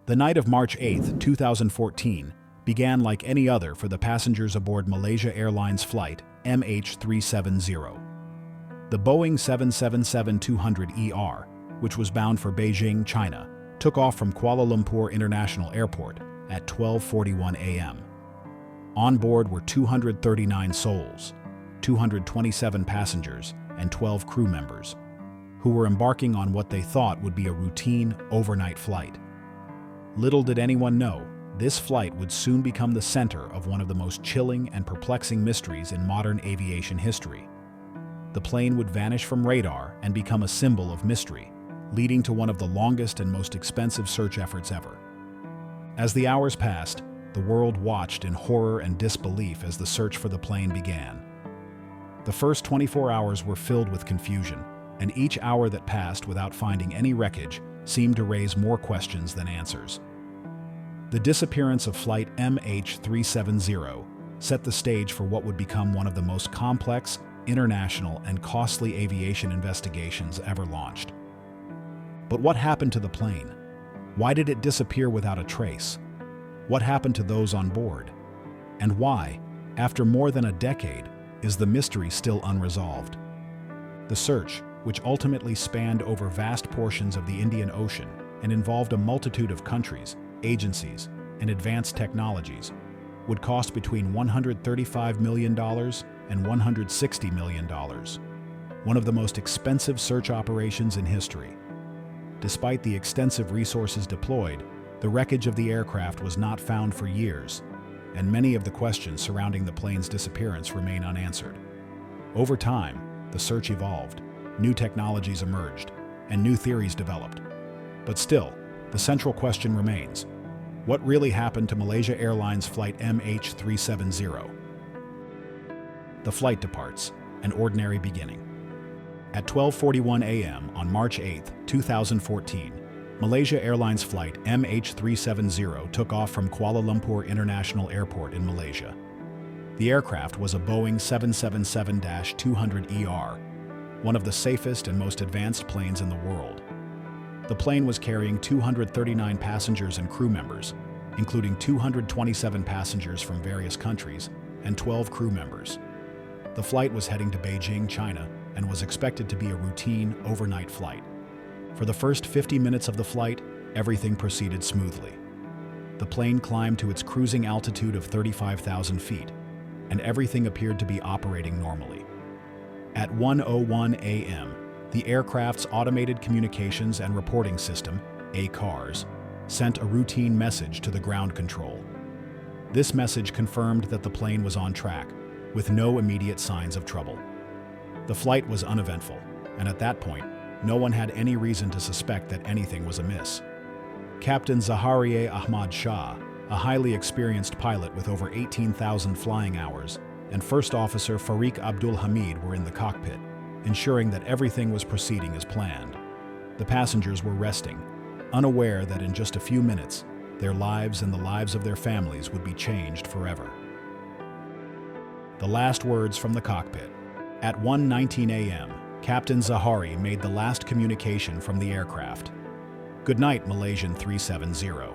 The night of March 8, 2014, began like any other for the passengers aboard Malaysia Airlines Flight MH370. The Boeing 777-200ER, which was bound for Beijing, China, took off from Kuala Lumpur International Airport at 12:41 a.m. On board were 239 souls, 227 passengers, and 12 crew members, who were embarking on what they thought would be a routine overnight flight. Little did anyone know, this flight would soon become the center of one of the most chilling and perplexing mysteries in modern aviation history. The plane would vanish from radar and become a symbol of mystery, leading to one of the longest and most expensive search efforts ever. As the hours passed, the world watched in horror and disbelief as the search for the plane began. The first 24 hours were filled with confusion, and each hour that passed without finding any wreckage seemed to raise more questions than answers. The disappearance of Flight MH370 set the stage for what would become one of the most complex, international, and costly aviation investigations ever launched. But what happened to the plane? Why did it disappear without a trace? What happened to those on board? And why, after more than a decade, is the mystery still unresolved? The search, which ultimately spanned over vast portions of the Indian Ocean and involved a multitude of countries, agencies, and advanced technologies, would cost between $135 million and $160 million, one of the most expensive search operations in history. Despite the extensive resources deployed, the wreckage of the aircraft was not found for years, and many of the questions surrounding the plane's disappearance remain unanswered. Over time, the search evolved, new technologies emerged, and new theories developed. But still, the central question remains: what really happened to Malaysia Airlines Flight MH370? The flight departs, an ordinary beginning. At 12:41 a.m. on March 8, 2014, Malaysia Airlines Flight MH370 took off from Kuala Lumpur International Airport in Malaysia. The aircraft was a Boeing 777-200ER, one of the safest and most advanced planes in the world. The plane was carrying 239 passengers and crew members, including 227 passengers from various countries and 12 crew members. The flight was heading to Beijing, China, and was expected to be a routine overnight flight. For the first 50 minutes of the flight, everything proceeded smoothly. The plane climbed to its cruising altitude of 35,000 feet, and everything appeared to be operating normally. At 1:01 a.m., the aircraft's automated communications and reporting system, ACARS, sent a routine message to the ground control. This message confirmed that the plane was on track, with no immediate signs of trouble. The flight was uneventful, and at that point, no one had any reason to suspect that anything was amiss. Captain Zaharieh Ahmad Shah, a highly experienced pilot with over 18,000 flying hours, and First Officer Fariq Abdul Hamid were in the cockpit, ensuring that everything was proceeding as planned. The passengers were resting, unaware that in just a few minutes, their lives and the lives of their families would be changed forever. The last words from the cockpit. At 1:19 a.m., Captain Zahari made the last communication from the aircraft. "Good night, Malaysian 370.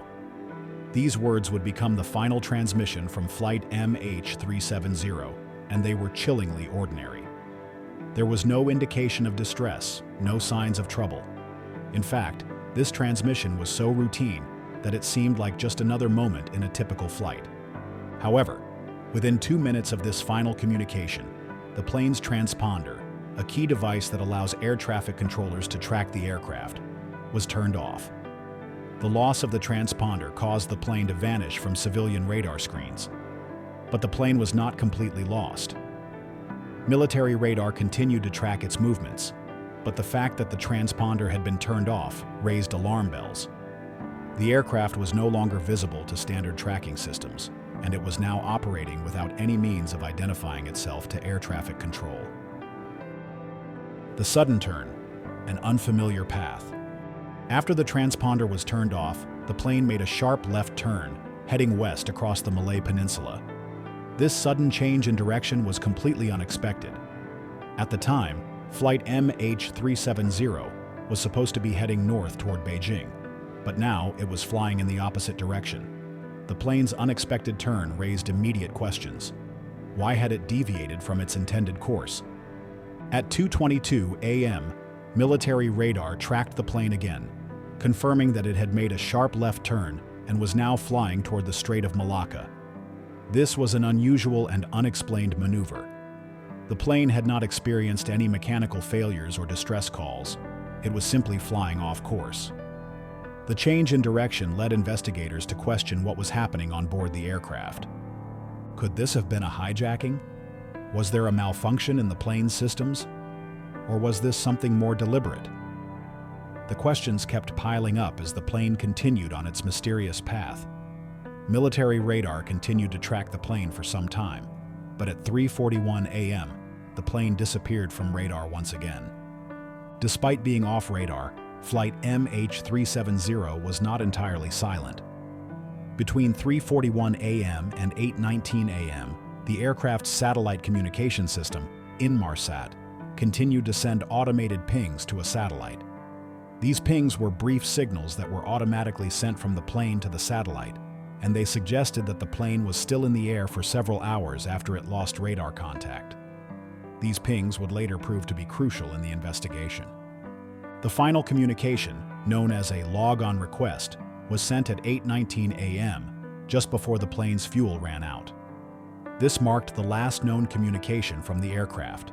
These words would become the final transmission from Flight MH370, and they were chillingly ordinary. There was no indication of distress, no signs of trouble. In fact, this transmission was so routine that it seemed like just another moment in a typical flight. However, within 2 minutes of this final communication, the plane's transponder, a key device that allows air traffic controllers to track the aircraft, was turned off. The loss of the transponder caused the plane to vanish from civilian radar screens. But the plane was not completely lost. Military radar continued to track its movements, but the fact that the transponder had been turned off raised alarm bells. The aircraft was no longer visible to standard tracking systems, and it was now operating without any means of identifying itself to air traffic control. The sudden turn, an unfamiliar path. After the transponder was turned off, the plane made a sharp left turn, heading west across the Malay Peninsula. This sudden change in direction was completely unexpected. At the time, Flight MH370 was supposed to be heading north toward Beijing. but now it was flying in the opposite direction. The plane's unexpected turn raised immediate questions. Why had it deviated from its intended course? At 2:22 a.m., military radar tracked the plane again, confirming that it had made a sharp left turn and was now flying toward the Strait of Malacca. This was an unusual and unexplained maneuver. The plane had not experienced any mechanical failures or distress calls. It was simply flying off course. The change in direction led investigators to question what was happening on board the aircraft. Could this have been a hijacking? Was there a malfunction in the plane's systems? Or was this something more deliberate? The questions kept piling up as the plane continued on its mysterious path. Military radar continued to track the plane for some time, but at 3:41 a.m., the plane disappeared from radar once again. Despite being off radar, Flight MH370 was not entirely silent. Between 3:41 a.m. and 8:19 a.m., the aircraft's satellite communication system, Inmarsat, continued to send automated pings to a satellite. These pings were brief signals that were automatically sent from the plane to the satellite, and they suggested that the plane was still in the air for several hours after it lost radar contact. These pings would later prove to be crucial in the investigation. The final communication, known as a log on request, was sent at 8:19 a.m., just before the plane's fuel ran out. This marked the last known communication from the aircraft.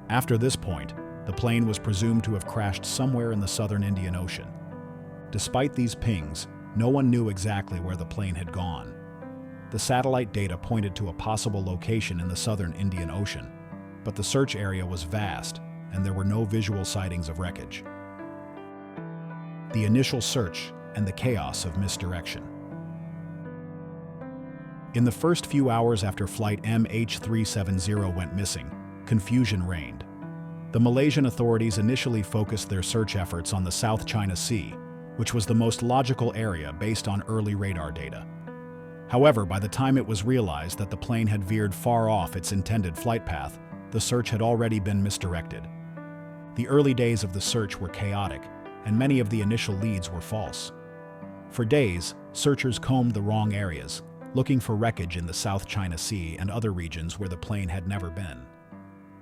After this point, the plane was presumed to have crashed somewhere in the southern Indian Ocean. Despite these pings, no one knew exactly where the plane had gone. The satellite data pointed to a possible location in the southern Indian Ocean, but the search area was vast and there were no visual sightings of wreckage. The initial search and the chaos of misdirection. In the first few hours after Flight MH370 went missing, confusion reigned. The Malaysian authorities initially focused their search efforts on the South China Sea, which was the most logical area based on early radar data. However, by the time it was realized that the plane had veered far off its intended flight path, the search had already been misdirected. The early days of the search were chaotic, and many of the initial leads were false. For days, searchers combed the wrong areas, looking for wreckage in the South China Sea and other regions where the plane had never been.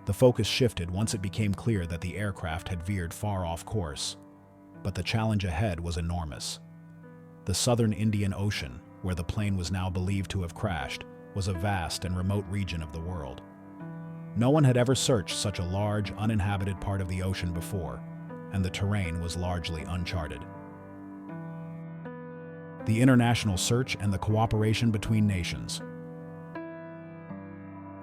The focus shifted once it became clear that the aircraft had veered far off course. But the challenge ahead was enormous. The southern Indian Ocean, where the plane was now believed to have crashed, was a vast and remote region of the world. No one had ever searched such a large, uninhabited part of the ocean before, and the terrain was largely uncharted. The international search and the cooperation between nations.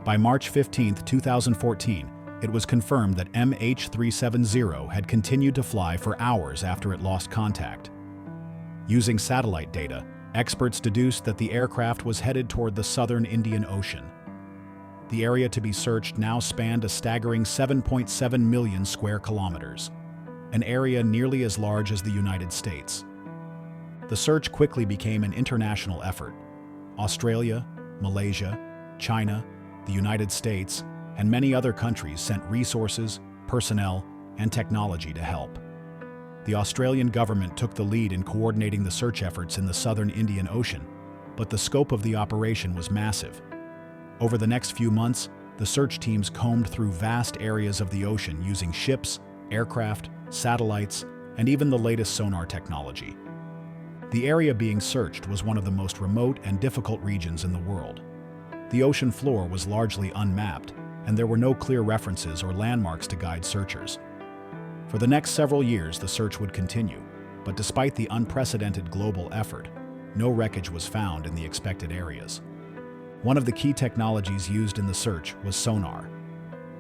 By March 15, 2014, it was confirmed that MH370 had continued to fly for hours after it lost contact. Using satellite data, experts deduced that the aircraft was headed toward the southern Indian Ocean. The area to be searched now spanned a staggering 7.7 million square kilometers, an area nearly as large as the United States. The search quickly became an international effort. Australia, Malaysia, China, the United States, and many other countries sent resources, personnel, and technology to help. The Australian government took the lead in coordinating the search efforts in the southern Indian Ocean, but the scope of the operation was massive. Over the next few months, the search teams combed through vast areas of the ocean using ships, aircraft, satellites, and even the latest sonar technology. The area being searched was one of the most remote and difficult regions in the world. The ocean floor was largely unmapped, and there were no clear references or landmarks to guide searchers. For the next several years, the search would continue, but despite the unprecedented global effort, no wreckage was found in the expected areas. One of the key technologies used in the search was sonar.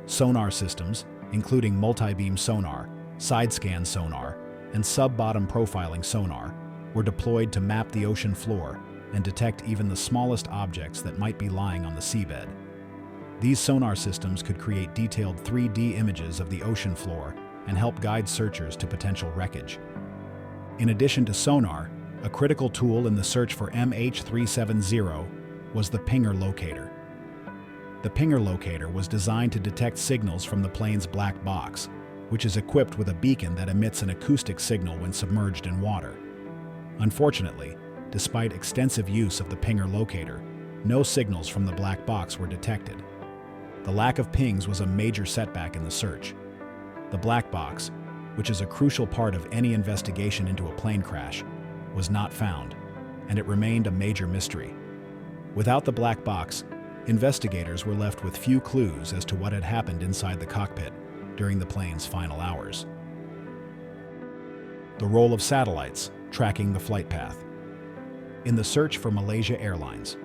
Sonar systems, including multi-beam sonar, side-scan sonar, and sub-bottom profiling sonar, were deployed to map the ocean floor and detect even the smallest objects that might be lying on the seabed. These sonar systems could create detailed 3D images of the ocean floor and help guide searchers to potential wreckage. In addition to sonar, a critical tool in the search for MH370 was the pinger locator. The pinger locator was designed to detect signals from the plane's black box, which is equipped with a beacon that emits an acoustic signal when submerged in water. Unfortunately, despite extensive use of the pinger locator, no signals from the black box were detected. The lack of pings was a major setback in the search. The black box, which is a crucial part of any investigation into a plane crash, was not found, and it remained a major mystery. Without the black box, investigators were left with few clues as to what had happened inside the cockpit during the plane's final hours. The role of satellites tracking the flight path. In the search for Malaysia Airlines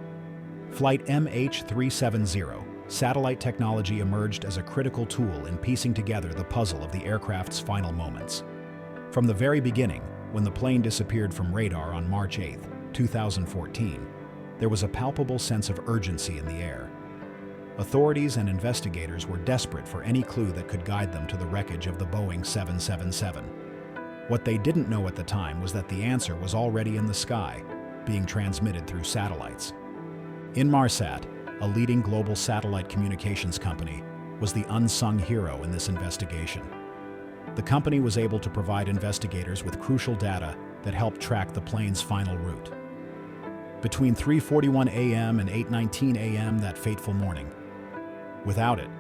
Flight MH370, satellite technology emerged as a critical tool in piecing together the puzzle of the aircraft's final moments. From the very beginning, when the plane disappeared from radar on March 8, 2014, there was a palpable sense of urgency in the air. Authorities and investigators were desperate for any clue that could guide them to the wreckage of the Boeing 777. What they didn't know at the time was that the answer was already in the sky, being transmitted through satellites. Inmarsat, a leading global satellite communications company, was the unsung hero in this investigation. The company was able to provide investigators with crucial data that helped track the plane's final route. Between 3:41 a.m. and 8:19 a.m. that fateful morning. Without it,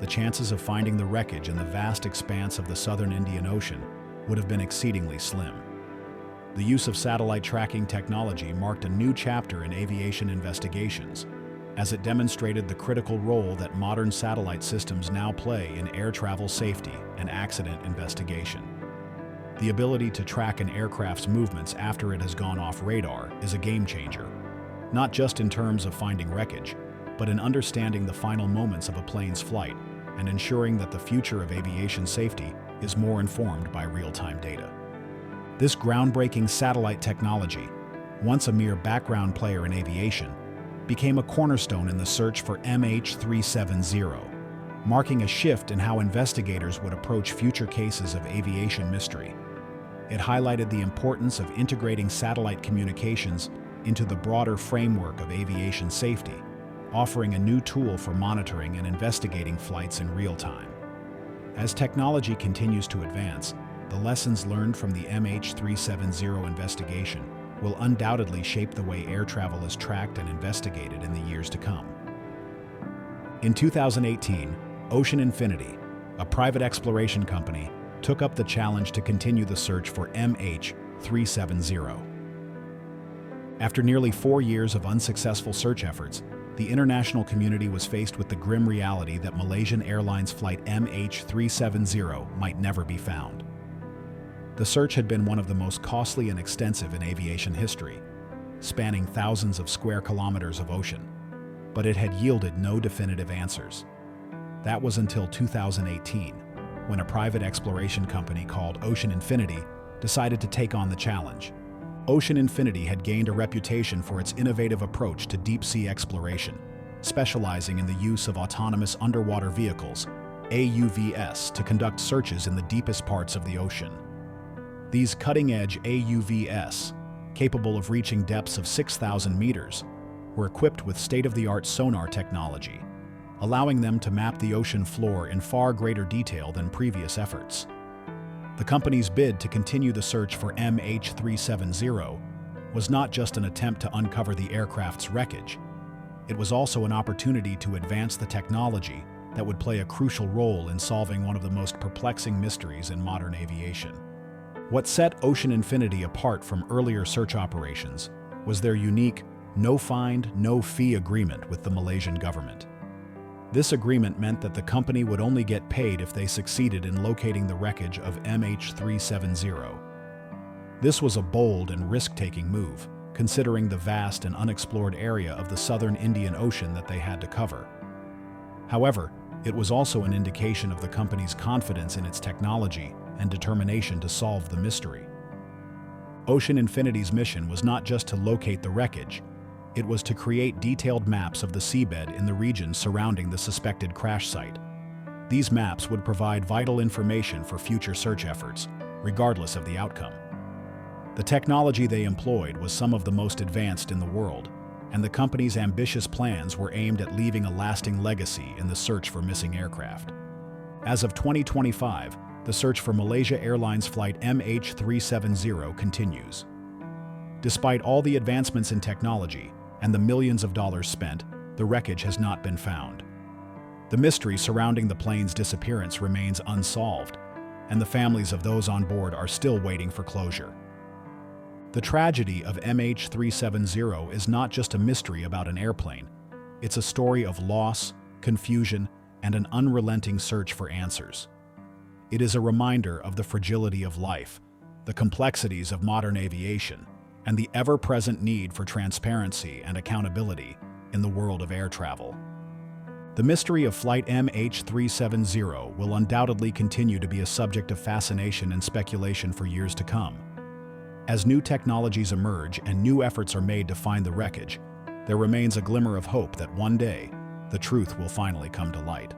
the chances of finding the wreckage in the vast expanse of the southern Indian Ocean would have been exceedingly slim. The use of satellite tracking technology marked a new chapter in aviation investigations, as it demonstrated the critical role that modern satellite systems now play in air travel safety and accident investigation. The ability to track an aircraft's movements after it has gone off radar is a game changer, not just in terms of finding wreckage, but in understanding the final moments of a plane's flight and ensuring that the future of aviation safety is more informed by real-time data. This groundbreaking satellite technology, once a mere background player in aviation, became a cornerstone in the search for MH370, marking a shift in how investigators would approach future cases of aviation mystery. It highlighted the importance of integrating satellite communications into the broader framework of aviation safety, offering a new tool for monitoring and investigating flights in real time. As technology continues to advance, the lessons learned from the MH370 investigation will undoubtedly shape the way air travel is tracked and investigated in the years to come. In 2018, Ocean Infinity, a private exploration company, took up the challenge to continue the search for MH370. After nearly 4 years of unsuccessful search efforts, the international community was faced with the grim reality that Malaysian Airlines Flight MH370 might never be found. The search had been one of the most costly and extensive in aviation history, spanning thousands of square kilometers of ocean, but it had yielded no definitive answers. That was until 2018, when a private exploration company called Ocean Infinity decided to take on the challenge. Ocean Infinity had gained a reputation for its innovative approach to deep-sea exploration, specializing in the use of autonomous underwater vehicles, AUVs, to conduct searches in the deepest parts of the ocean. These cutting-edge AUVs, capable of reaching depths of 6,000 meters, were equipped with state-of-the-art sonar technology, allowing them to map the ocean floor in far greater detail than previous efforts. The company's bid to continue the search for MH370 was not just an attempt to uncover the aircraft's wreckage. It was also an opportunity to advance the technology that would play a crucial role in solving one of the most perplexing mysteries in modern aviation. What set Ocean Infinity apart from earlier search operations was their unique no-find, no-fee agreement with the Malaysian government. This agreement meant that the company would only get paid if they succeeded in locating the wreckage of MH370. This was a bold and risk-taking move, considering the vast and unexplored area of the southern Indian Ocean that they had to cover. However, it was also an indication of the company's confidence in its technology and determination to solve the mystery. Ocean Infinity's mission was not just to locate the wreckage, it was to create detailed maps of the seabed in the region surrounding the suspected crash site. These maps would provide vital information for future search efforts, regardless of the outcome. The technology they employed was some of the most advanced in the world, and the company's ambitious plans were aimed at leaving a lasting legacy in the search for missing aircraft. As of 2025, the search for Malaysia Airlines Flight MH370 continues. Despite all the advancements in technology and the millions of dollars spent, the wreckage has not been found. The mystery surrounding the plane's disappearance remains unsolved, and the families of those on board are still waiting for closure. The tragedy of MH370 is not just a mystery about an airplane. It's a story of loss, confusion, and an unrelenting search for answers. It is a reminder of the fragility of life, the complexities of modern aviation, and the ever-present need for transparency and accountability in the world of air travel. The mystery of Flight MH370 will undoubtedly continue to be a subject of fascination and speculation for years to come. As new technologies emerge and new efforts are made to find the wreckage, there remains a glimmer of hope that one day, the truth will finally come to light.